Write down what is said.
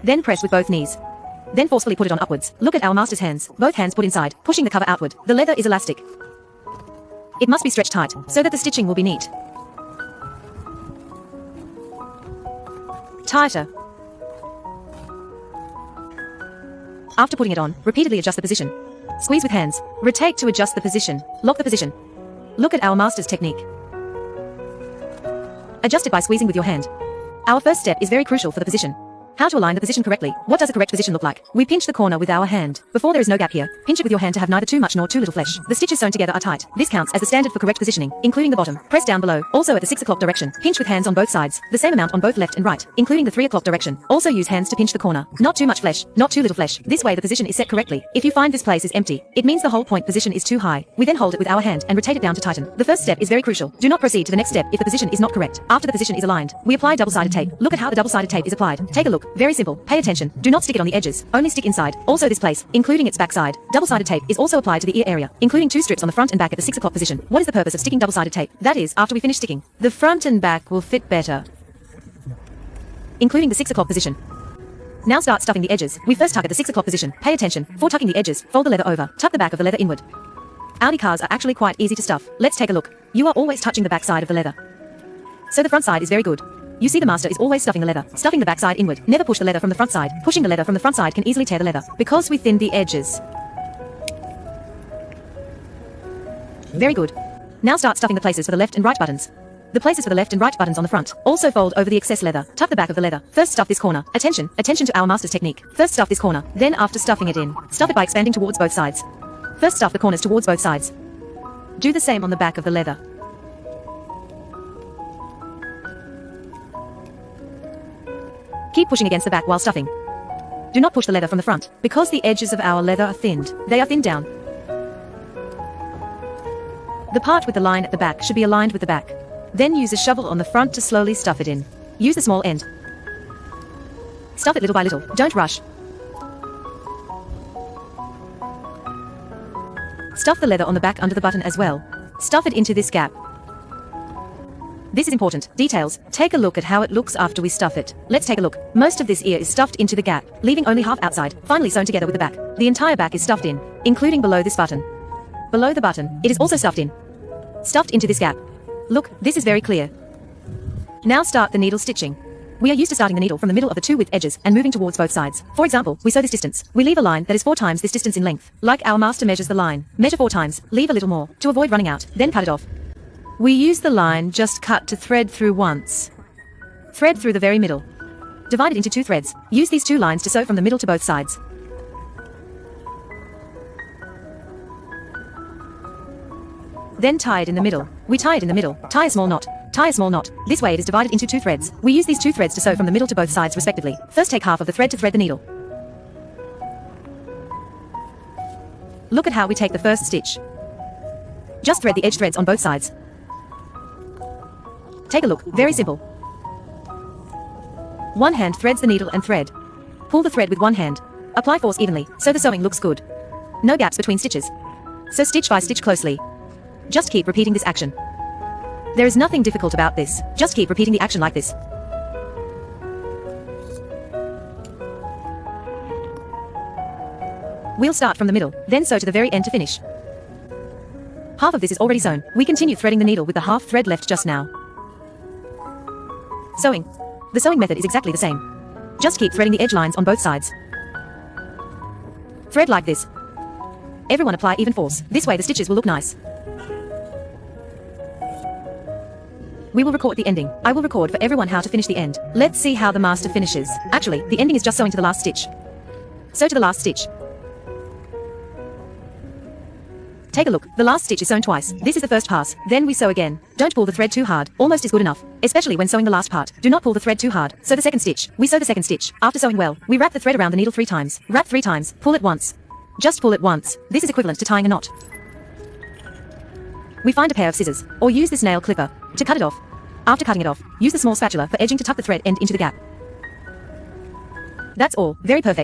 Then press with both knees. Then forcefully put it on upwards. Look at our master's hands. Both hands put inside, pushing the cover outward. The leather is elastic. It must be stretched tight, so that the stitching will be neat. Tighter. After putting it on, repeatedly adjust the position. Squeeze with hands. Rotate to adjust the position. Lock the position. Look at our master's technique. Adjust it by squeezing with your hand. Our first step is very crucial for the position. How to align the position correctly. What does a correct position look like? We pinch the corner with our hand. Before there is no gap here, pinch it with your hand to have neither too much nor too little flesh. The stitches sewn together are tight. This counts as the standard for correct positioning, including the bottom. Press down below, also at the 6 o'clock direction. Pinch with hands on both sides, the same amount on both left and right, including the 3 o'clock direction. Also use hands to pinch the corner. Not too much flesh, not too little flesh. This way the position is set correctly. If you find this place is empty, it means the whole point position is too high. We then hold it with our hand and rotate it down to tighten. The first step is very crucial. Do not proceed to the next step if the position is not correct. After the position is aligned, we apply double-sided tape. Look at how the double-sided tape is applied. Take a look. Very simple. Pay attention. Do not stick it on the edges, only stick inside. Also this place, including its back side. Double-sided tape is also applied to the ear area, including 2 strips on the front and back at the 6 o'clock position. What is the purpose of sticking double-sided tape? That is, after we finish sticking, the front and back will fit better, including the 6 o'clock position. Now start stuffing the edges. We first tuck at the 6 o'clock position. Pay attention. For tucking the edges, fold the leather over. Tuck the back of the leather inward. Audi cars are actually quite easy to stuff. Let's take a look. You are always touching the back side of the leather, so the front side is very good. You see the master is always stuffing the leather, stuffing the back side inward. Never push the leather from the front side. Pushing the leather from the front side can easily tear the leather, because we thin the edges. Very good. Now start stuffing the places for the left and right buttons. The places for the left and right buttons on the front. Also fold over the excess leather. Tuck the back of the leather. First stuff this corner. Attention to our master's technique. First stuff this corner. Then after stuffing it in, stuff it by expanding towards both sides. First stuff the corners towards both sides. Do the same on the back of the leather. Keep pushing against the back while stuffing. Do not push the leather from the front, because the edges of our leather are thinned. They are thinned down. The part with the line at the back should be aligned with the back. Then use a shovel on the front to slowly stuff it in. Use the small end. Stuff it little by little. Don't rush. Stuff the leather on the back under the button as well. Stuff it into this gap. This is important. Details. Take a look at how it looks after we stuff it. Let's take a look. Most of this ear is stuffed into the gap, leaving only half outside, finally sewn together with the back. The entire back is stuffed in, including below this button. Below the button, it is also stuffed in. Stuffed into this gap. Look, this is very clear. Now start the needle stitching. We are used to starting the needle from the middle of the 2 width edges and moving towards both sides. For example, we sew this distance. We leave a line that is 4 times this distance in length. Like our master measures the line. Measure 4 times, leave a little more, to avoid running out, then cut it off. We use the line just cut to thread through once. Thread through the very middle. Divide it into 2 threads. Use these 2 lines to sew from the middle to both sides. Then tie it in the middle. We tie it in the middle. Tie a small knot. Tie a small knot. This way it is divided into 2 threads. We use these 2 threads to sew from the middle to both sides respectively. First take half of the thread to thread the needle. Look at how we take the first stitch. Just thread the edge threads on both sides. Take a look. Very simple. One hand threads the needle and thread. Pull the thread with one hand. Apply force evenly, so the sewing looks good. No gaps between stitches. So stitch by stitch closely. Just keep repeating this action. There is nothing difficult about this. Just keep repeating the action like this. We'll start from the middle, then sew to the very end to finish. Half of this is already sewn. We continue threading the needle with the half thread left just now. Sewing. The sewing method is exactly the same. Just keep threading the edge lines on both sides. Thread like this. Everyone apply even force. This way the stitches will look nice. We will record the ending. I will record for everyone how to finish the end. Let's see how the master finishes. Actually, the ending is just sewing to the last stitch. Sew to the last stitch. Take a look. The last stitch is sewn twice. This is the first pass. Then we sew again. Don't pull the thread too hard. Almost is good enough. Especially when sewing the last part. Do not pull the thread too hard. Sew the second stitch. We sew the second stitch. After sewing well, we wrap the thread around the needle 3 times. Wrap 3 times. Pull it once. Just pull it once. This is equivalent to tying a knot. We find a pair of scissors, or use this nail clipper, to cut it off. After cutting it off, use the small spatula for edging to tuck the thread end into the gap. That's all. Very perfect.